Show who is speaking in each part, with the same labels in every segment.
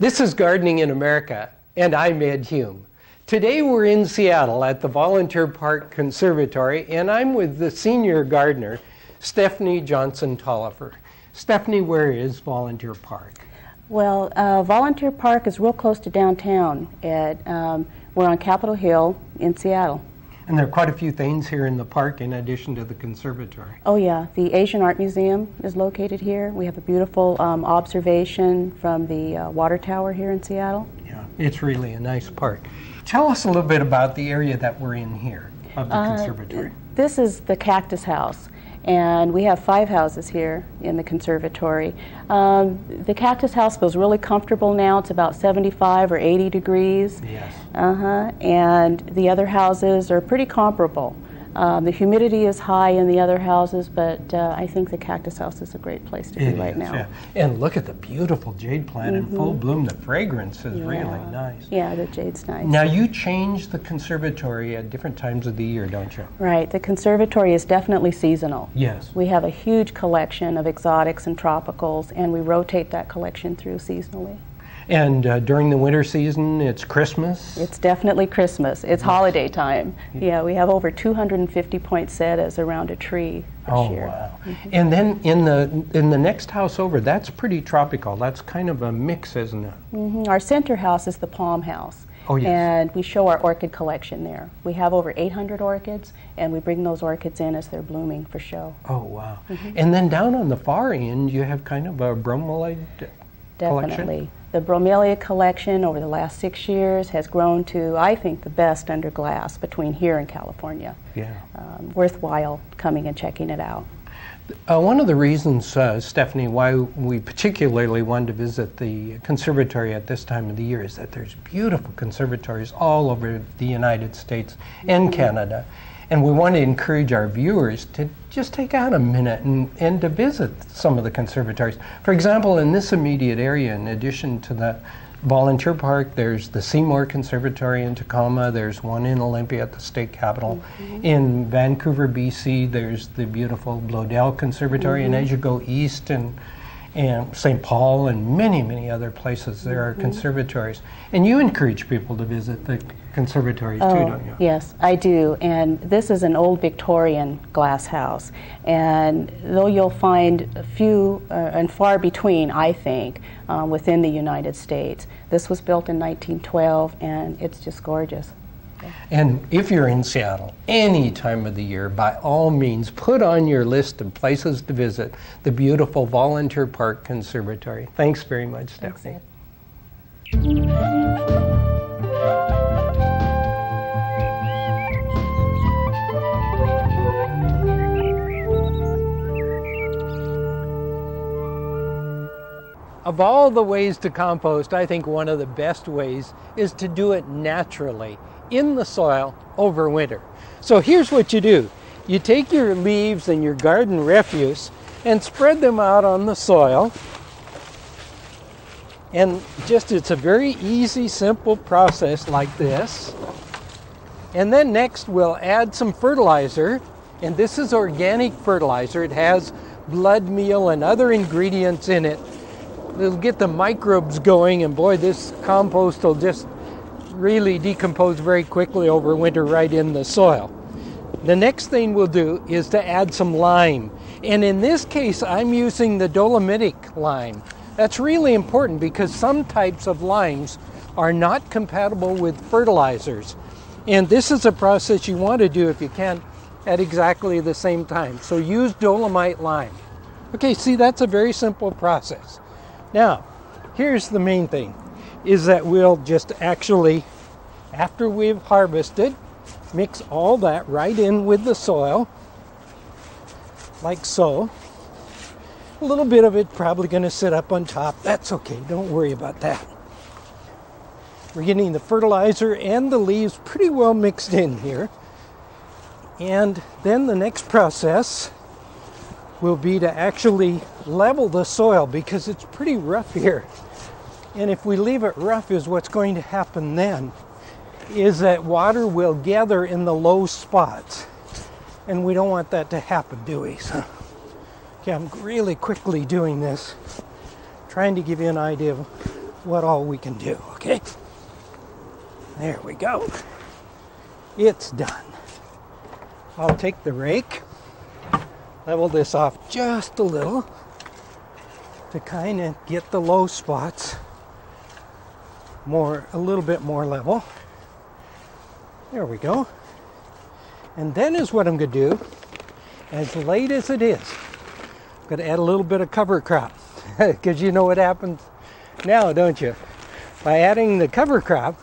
Speaker 1: This is Gardening in America, and I'm Ed Hume. Today we're in Seattle at the Volunteer Park Conservatory, and I'm with the senior gardener, Stephanie Johnson-Tolliver. Stephanie, where is Volunteer Park?
Speaker 2: Well, Volunteer Park is real close to downtown. We're on Capitol Hill in Seattle.
Speaker 1: And there are quite a few things here in the park in addition to the conservatory.
Speaker 2: Oh yeah, the Asian Art Museum is located here. We have a beautiful observation from the water tower here in Seattle.
Speaker 1: Yeah, it's really a nice park. Tell us a little bit about the area that we're in here of the conservatory.
Speaker 2: This is the Cactus House, and we have 5 houses here in the conservatory. The Cactus House feels really comfortable now. It's about 75 or 80 degrees.
Speaker 1: Yes.
Speaker 2: And the other houses are pretty comparable. The humidity is high in the other houses, but I think the Cactus House is a great place to be right now.
Speaker 1: Yeah. And look at the beautiful jade plant in full bloom. The fragrance is really nice.
Speaker 2: Yeah, the jade's nice.
Speaker 1: Now you change the conservatory at different times of the year, don't you?
Speaker 2: Right. The conservatory is definitely seasonal.
Speaker 1: Yes.
Speaker 2: We have a huge collection of exotics and tropicals, and we rotate that collection through seasonally.
Speaker 1: And during the winter season, it's Christmas?
Speaker 2: It's definitely Christmas. It's holiday time. Yeah, we have over 250 poinsettias around a tree this year.
Speaker 1: Wow. And then in the next house over, that's pretty tropical. That's kind of a mix, isn't it?
Speaker 2: Our center house is the Palm House.
Speaker 1: Oh, yes.
Speaker 2: And we show our orchid collection there. We have over 800 orchids, and we bring those orchids in as they're blooming for show.
Speaker 1: Oh, wow. And then down on the far end, you have kind of a bromelide collection?
Speaker 2: Definitely. The bromelia collection over the last 6 years has grown to, I think, the best under glass between here and California.
Speaker 1: Yeah.
Speaker 2: Worthwhile coming and checking it out.
Speaker 1: One of the reasons, Stephanie, why we particularly wanted to visit the conservatory at this time of the year is that there's beautiful conservatories all over the United States and Canada. And we want to encourage our viewers to just take out a minute and to visit some of the conservatories. For example, in this immediate area, in addition to the Volunteer Park, there's the Seymour Conservatory in Tacoma, there's one in Olympia at the state capitol. In Vancouver, BC, there's the beautiful Bloedel Conservatory, and as you go east and St. Paul and many, many other places, there are conservatories. And you encourage people to visit the conservatories too, don't you?
Speaker 2: Yes, I do. And this is an old Victorian glass house. And though you'll find a few and far between, I think, within the United States, this was built in 1912, and it's just gorgeous.
Speaker 1: And if you're in Seattle, any time of the year, by all means, put on your list of places to visit the beautiful Volunteer Park Conservatory. Thanks very much, Stephanie. Of all the ways to compost, I think one of the best ways is to do it naturally in the soil over winter. So here's what you do. You take your leaves and your garden refuse and spread them out on the soil. And it's a very easy, simple process like this. And then next we'll add some fertilizer. And this is organic fertilizer. It has blood meal and other ingredients in it. It'll get the microbes going, and boy, this compost will just really decompose very quickly over winter right in the soil. The next thing we'll do is to add some lime. And in this case, I'm using the dolomitic lime. That's really important because some types of limes are not compatible with fertilizers. And this is a process you want to do, if you can, at exactly the same time. So use dolomite lime. Okay, see, that's a very simple process. Now, here's the main thing, is that we'll just actually, after we've harvested, mix all that right in with the soil, like so. A little bit of it probably going to sit up on top. That's okay, don't worry about that. We're getting the fertilizer and the leaves pretty well mixed in here. And then the next process will be to actually level the soil because it's pretty rough here. And if we leave it rough, is what's going to happen then is that water will gather in the low spots. And we don't want that to happen, do we? So, okay, I'm really quickly doing this, trying to give you an idea of what all we can do, okay? There we go. It's done. I'll take the rake, level this off just a little to kind of get the low spots a little bit more level. There we go. And then is what I'm going to do, as late as it is, I'm going to add a little bit of cover crop. Because you know what happens now, don't you? By adding the cover crop,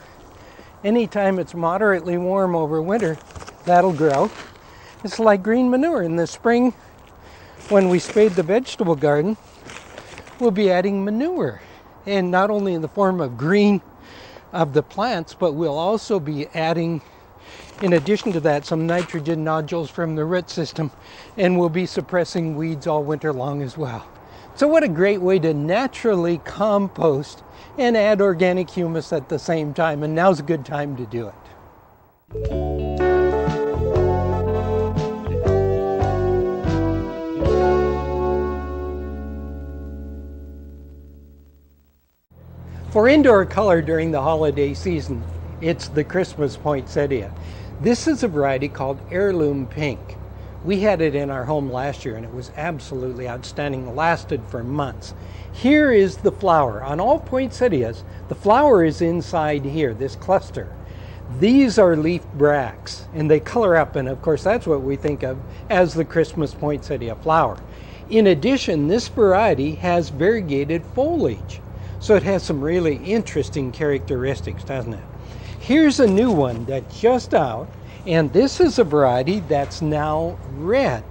Speaker 1: anytime it's moderately warm over winter, that'll grow. It's like green manure. In the spring, when we spade the vegetable garden, we'll be adding manure. And not only in the form of green of the plants, but we'll also be adding, in addition to that, some nitrogen nodules from the root system, and we'll be suppressing weeds all winter long as well. So what a great way to naturally compost and add organic humus at the same time, and now's a good time to do it. For indoor color during the holiday season, it's the Christmas poinsettia. This is a variety called heirloom pink. We had it in our home last year and it was absolutely outstanding. It lasted for months. Here is the flower. On all poinsettias, the flower is inside here, this cluster. These are leaf bracts and they color up, and of course that's what we think of as the Christmas poinsettia flower. In addition, this variety has variegated foliage. So it has some really interesting characteristics, doesn't it? Here's a new one that's just out, and this is a variety that's now red.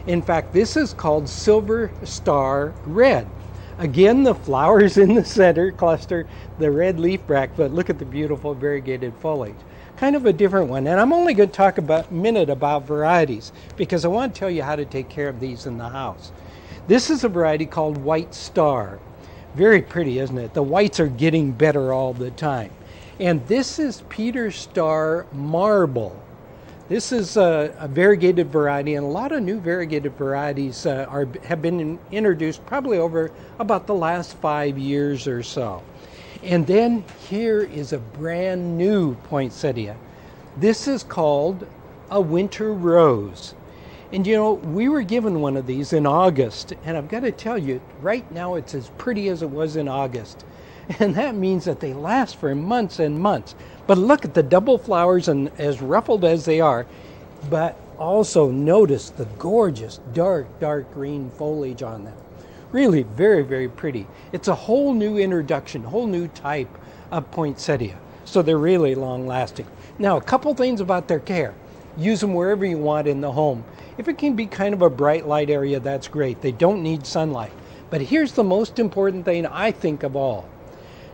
Speaker 1: In fact, this is called Silver Star Red. Again, the flowers in the center cluster, the red leaf bract, but look at the beautiful variegated foliage. Kind of a different one, and I'm only going to talk a minute about varieties because I want to tell you how to take care of these in the house. This is a variety called White Star. Very pretty, isn't it? The whites are getting better all the time. And this is Peter Star Marble. This is a variegated variety, and a lot of new variegated varieties have been introduced probably over about the last 5 years or so. And then here is a brand new poinsettia. This is called a winter rose. And you know, we were given one of these in August, and I've got to tell you, right now it's as pretty as it was in August. And that means that they last for months and months. But look at the double flowers, and as ruffled as they are, but also notice the gorgeous dark green foliage on them. Really very, very pretty. It's a whole new introduction, whole new type of poinsettia. So they're really long lasting. Now, a couple things about their care. Use them wherever you want in the home. If it can be kind of a bright light area, that's great. They don't need sunlight. But here's the most important thing I think of all.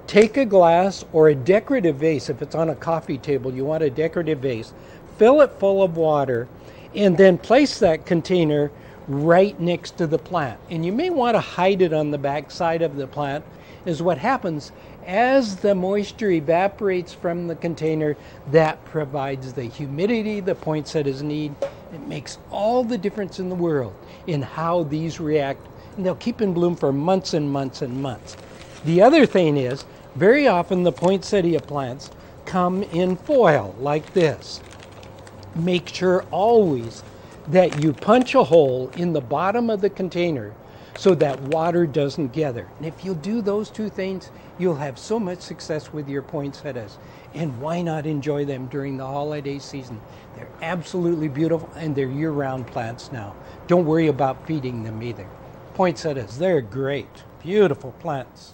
Speaker 1: Take a glass or a decorative vase. If it's on a coffee table, you want a decorative vase. Fill it full of water and then place that container right next to the plant. And you may want to hide it on the back side of the plant, is what happens as the moisture evaporates from the container. That provides the humidity the poinsettias need. It makes all the difference in the world in how these react, and they'll keep in bloom for months and months and months. The other thing is, very often the poinsettia plants come in foil like this. Make sure always that you punch a hole in the bottom of the container so that water doesn't gather. And if you'll do those two things, you'll have so much success with your poinsettias. And why not enjoy them during the holiday season? They're absolutely beautiful, and they're year-round plants now. Don't worry about feeding them either. Poinsettias, they're great, beautiful plants.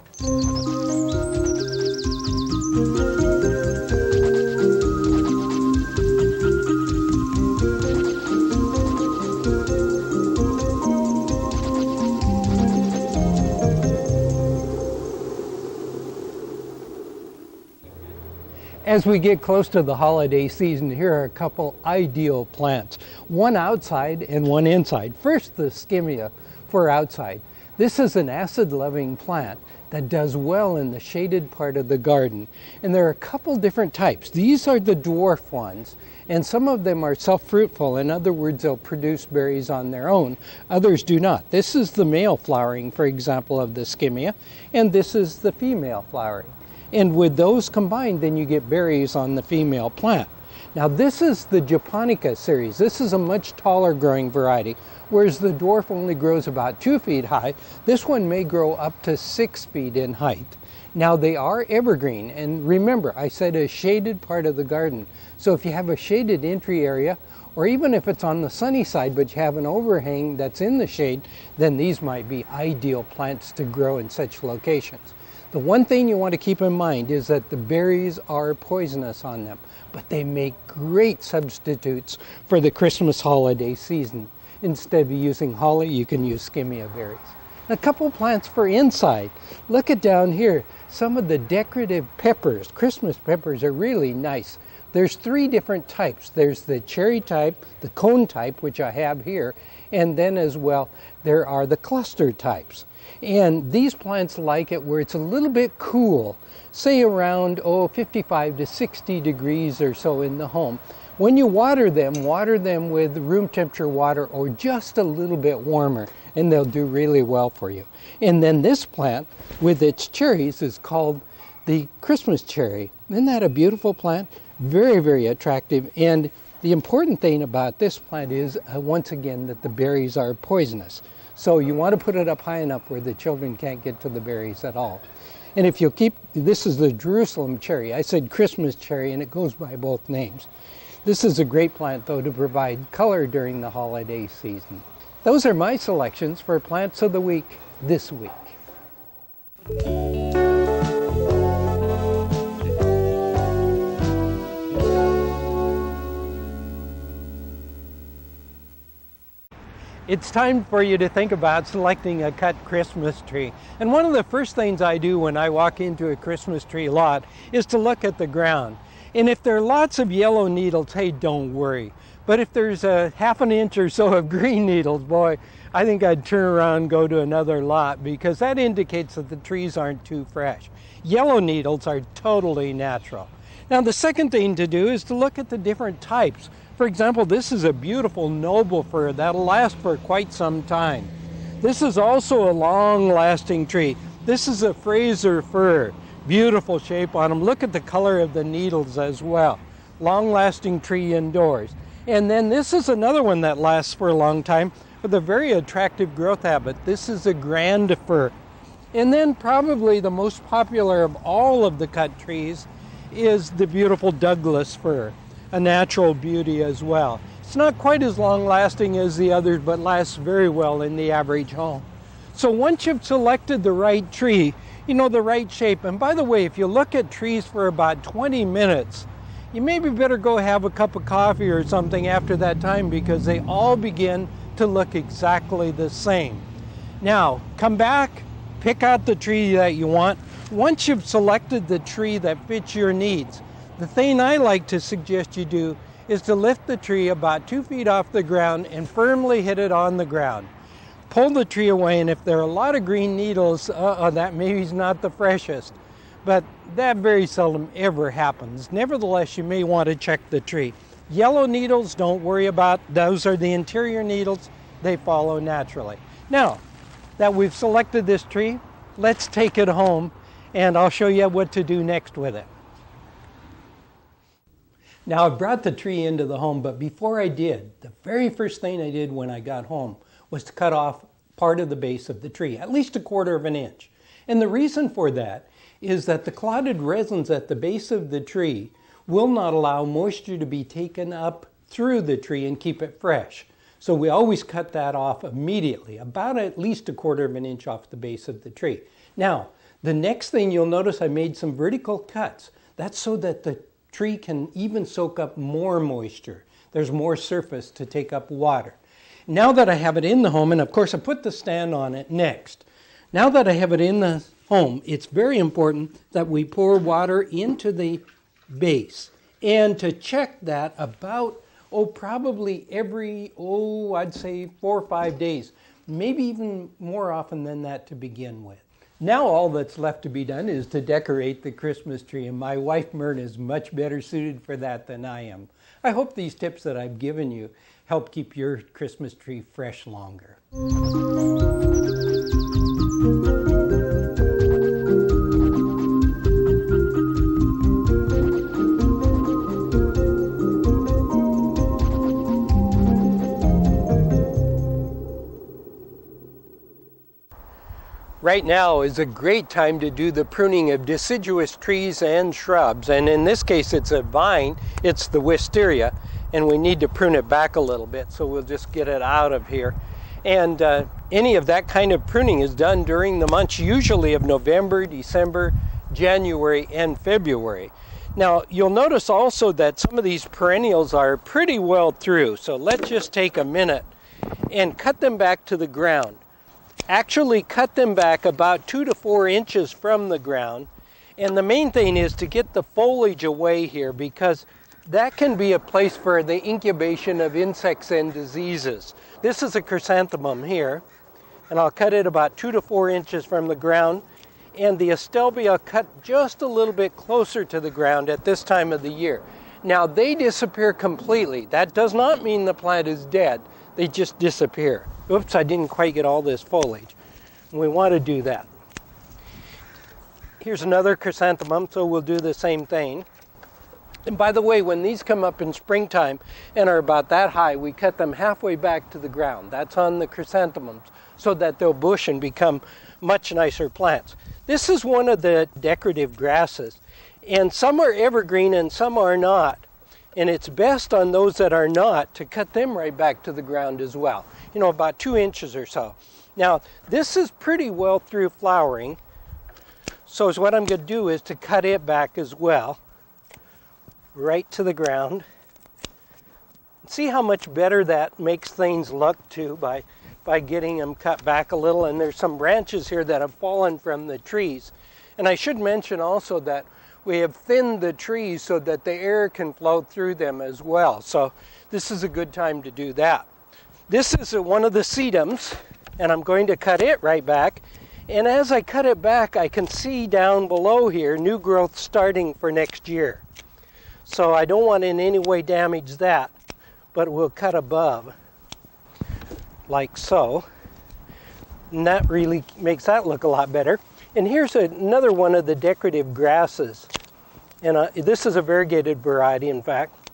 Speaker 1: As we get close to the holiday season, here are a couple ideal plants, one outside and one inside. First, the skimmia for outside. This is an acid-loving plant that does well in the shaded part of the garden. And there are a couple different types. These are the dwarf ones, and some of them are self-fruitful. In other words, they'll produce berries on their own. Others do not. This is the male flowering, for example, of the skimmia, and this is the female flowering. And with those combined, then you get berries on the female plant. Now this is the japonica series. This is a much taller growing variety, whereas the dwarf only grows about 2 feet high. This one may grow up to 6 feet in height. Now they are evergreen, and remember, I said a shaded part of the garden. So if you have a shaded entry area, or even if it's on the sunny side but you have an overhang that's in the shade, then these might be ideal plants to grow in such locations. The one thing you want to keep in mind is that the berries are poisonous on them, but they make great substitutes for the Christmas holiday season. Instead of using holly, you can use skimmia berries. A couple plants for inside. Look at down here, some of the decorative peppers. Christmas peppers are really nice. There's 3 different types. There's the cherry type, the cone type, which I have here, and then as well, there are the cluster types. And these plants like it where it's a little bit cool, say around 55 to 60 degrees or so in the home. When you water them with room temperature water or just a little bit warmer, and they'll do really well for you. And then this plant with its cherries is called the Christmas cherry. Isn't that a beautiful plant? Very, very attractive. And the important thing about this plant is, once again, that the berries are poisonous. So you want to put it up high enough where the children can't get to the berries at all. And if you'll keep, this is the Jerusalem cherry. I said Christmas cherry, and it goes by both names. This is a great plant, though, to provide color during the holiday season. Those are my selections for Plants of the Week this week. It's time for you to think about selecting a cut Christmas tree. And one of the first things I do when I walk into a Christmas tree lot is to look at the ground. And if there are lots of yellow needles, hey, don't worry. But if there's a ½ an inch or so of green needles, boy, I think I'd turn around and go to another lot, because that indicates that the trees aren't too fresh. Yellow needles are totally natural. Now, the second thing to do is to look at the different types. For example, this is a beautiful noble fir that'll last for quite some time. This is also a long-lasting tree. This is a Fraser fir. Beautiful shape on them. Look at the color of the needles as well. Long-lasting tree indoors. And then this is another one that lasts for a long time with a very attractive growth habit. This is a grand fir. And then probably the most popular of all of the cut trees is the beautiful Douglas fir, a natural beauty as well. It's not quite as long-lasting as the others, but lasts very well in the average home. So once you've selected the right tree, you know, the right shape. And by the way, if you look at trees for about 20 minutes, you maybe better go have a cup of coffee or something after that time, because they all begin to look exactly the same. Now, come back, pick out the tree that you want. Once you've selected the tree that fits your needs, the thing I like to suggest you do is to lift the tree about 2 feet off the ground and firmly hit it on the ground. Pull the tree away, and if there are a lot of green needles, that maybe is not the freshest. But that very seldom ever happens. Nevertheless, you may want to check the tree. Yellow needles, don't worry about. Those are the interior needles. They follow naturally. Now that we've selected this tree, let's take it home, and I'll show you what to do next with it. Now, I've brought the tree into the home, but before I did, the very first thing I did when I got home was to cut off part of the base of the tree, at least 1/4 inch. And the reason for that is that the clotted resins at the base of the tree will not allow moisture to be taken up through the tree and keep it fresh. So we always cut that off immediately, about at least 1/4 inch off the base of the tree. Now, the next thing you'll notice, I made some vertical cuts. That's so that the tree can even soak up more moisture. There's more surface to take up water. Now that I have it in the home, and of course I put the stand on it next. Now that I have it in the home, it's very important that we pour water into the base, and to check that about, probably every, I'd say 4 or 5 days, maybe even more often than that to begin with. Now all that's left to be done is to decorate the Christmas tree, and my wife Myrna is much better suited for that than I am. I hope these tips that I've given you help keep your Christmas tree fresh longer. Right now is a great time to do the pruning of deciduous trees and shrubs, and in this case it's a vine, it's the wisteria, and we need to prune it back a little bit, so we'll just get it out of here. And any of that kind of pruning is done during the months usually of November, December, January, and February. Now you'll notice also that some of these perennials are pretty well through, so let's just take a minute and cut them back to the ground. Actually cut them back about 2 to 4 inches from the ground. And the main thing is to get the foliage away here, because that can be a place for the incubation of insects and diseases. This is a chrysanthemum here, and I'll cut it about 2 to 4 inches from the ground. And the astelbia I'll cut just a little bit closer to the ground at this time of the year. Now they disappear completely. That does not mean the plant is dead. They just disappear. Oops, I didn't quite get all this foliage. We want to do that. Here's another chrysanthemum, so we'll do the same thing. And by the way, when these come up in springtime and are about that high, we cut them halfway back to the ground. That's on the chrysanthemums, so that they'll bush and become much nicer plants. This is one of the decorative grasses, and some are evergreen and some are not. And it's best on those that are not to cut them right back to the ground as well. You know, about 2 inches or so. Now, this is pretty well through flowering. So what I'm going to do is to cut it back as well, right to the ground. See how much better that makes things look too by getting them cut back a little. And there's some branches here that have fallen from the trees. And I should mention also that we have thinned the trees so that the air can flow through them as well. So this is a good time to do that. This is one of the sedums, and I'm going to cut it right back. And as I cut it back, I can see down below here new growth starting for next year. So I don't want to in any way damage that, but we'll cut above like so. And that really makes that look a lot better. And here's another one of the decorative grasses. And this is a variegated variety, in fact.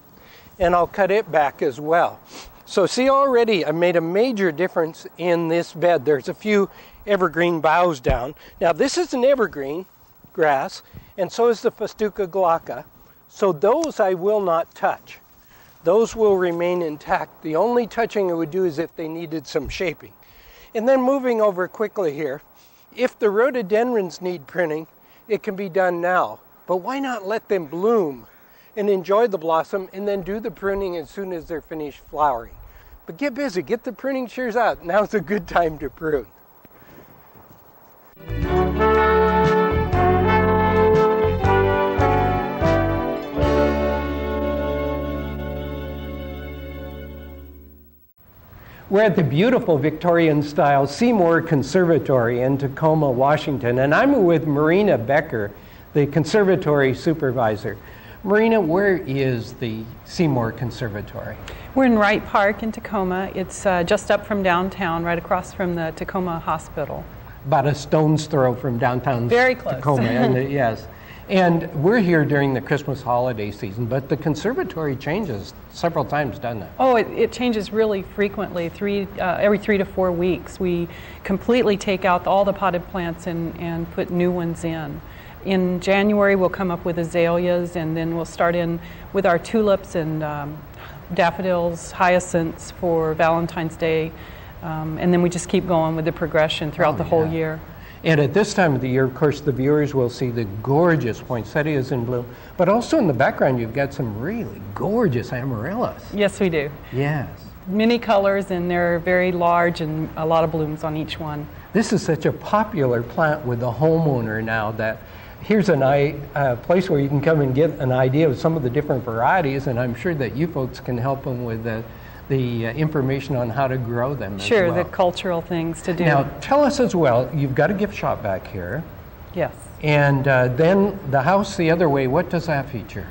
Speaker 1: And I'll cut it back as well. So see, already I made a major difference in this bed. There's a few evergreen boughs down. Now this is an evergreen grass, and so is the Festuca glauca. So those I will not touch. Those will remain intact. The only touching I would do is if they needed some shaping. And then moving over quickly here, if the rhododendrons need pruning, it can be done now. But why not let them bloom and enjoy the blossom and then do the pruning as soon as they're finished flowering? But get busy, get the pruning shears out. Now's a good time to prune. We're at the beautiful Victorian-style Seymour Conservatory in Tacoma, Washington, and I'm with Marina Becker, the conservatory supervisor. Marina, where is the Seymour Conservatory?
Speaker 3: We're in Wright Park in Tacoma. It's just up from downtown, right across from the Tacoma Hospital.
Speaker 1: About a stone's throw from downtown
Speaker 3: Very close.
Speaker 1: Tacoma, and yes. And we're here during the Christmas holiday season, but the conservatory changes several times, doesn't it?
Speaker 3: Oh, it changes really frequently, every 3 to 4 weeks. We completely take out all the potted plants and put new ones in. In January, we'll come up with azaleas, and then we'll start in with our tulips and daffodils, hyacinths for Valentine's Day, and then we just keep going with the progression throughout the whole year.
Speaker 1: And at this time of the year, of course, the viewers will see the gorgeous poinsettias in bloom, but also in the background, you've got some really gorgeous amaryllis.
Speaker 3: Yes, we do.
Speaker 1: Yes.
Speaker 3: Many colors, and they're very large and a lot of blooms on each one.
Speaker 1: This is such a popular plant with the homeowner now that here's a place where you can come and get an idea of some of the different varieties, and I'm sure that you folks can help them with the the information on how to grow them as
Speaker 3: Sure,
Speaker 1: well.
Speaker 3: the cultural things to do.
Speaker 1: Now, tell us as well, you've got a gift shop back here,
Speaker 3: Yes.
Speaker 1: and then the house the other way, what does that feature?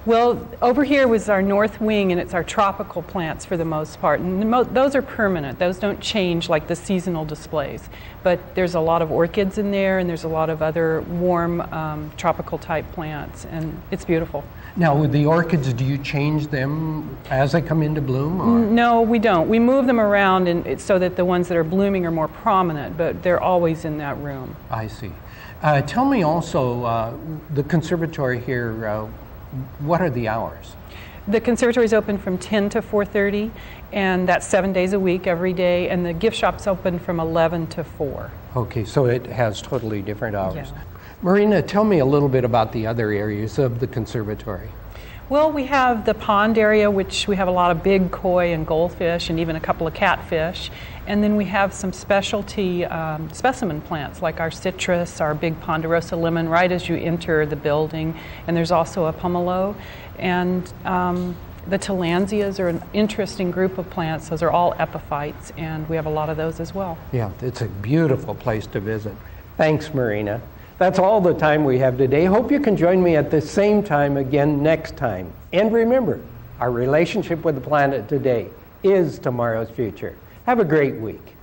Speaker 3: Well, over here was our north wing, and it's our tropical plants for the most part. And those are permanent. Those don't change like the seasonal displays. But there's a lot of orchids in there, and there's a lot of other warm tropical type plants, and it's beautiful.
Speaker 1: Now, with the orchids, do you change them as they come into bloom? Or?
Speaker 3: No, we don't. We move them around so that the ones that are blooming are more prominent, but they're always in that room.
Speaker 1: I see. Tell me also, the conservatory here, what are the hours?
Speaker 3: The conservatory is open from 10 to 4:30, and that's 7 days a week, every day, and the gift shop's open from 11 to 4.
Speaker 1: Okay, so it has totally different hours.
Speaker 3: Yeah.
Speaker 1: Marina, tell me a little bit about the other areas of the conservatory.
Speaker 3: Well, we have the pond area, which we have a lot of big koi and goldfish and even a couple of catfish. And then we have some specialty specimen plants like our citrus, our big ponderosa lemon right as you enter the building. And there's also a pomelo. And the tillandsias are an interesting group of plants. Those are all epiphytes, and we have a lot of those as well.
Speaker 1: Yeah, it's a beautiful place to visit. Thanks, Marina. That's all the time we have today. Hope you can join me at the same time again next time. And remember, our relationship with the planet today is tomorrow's future. Have a great week.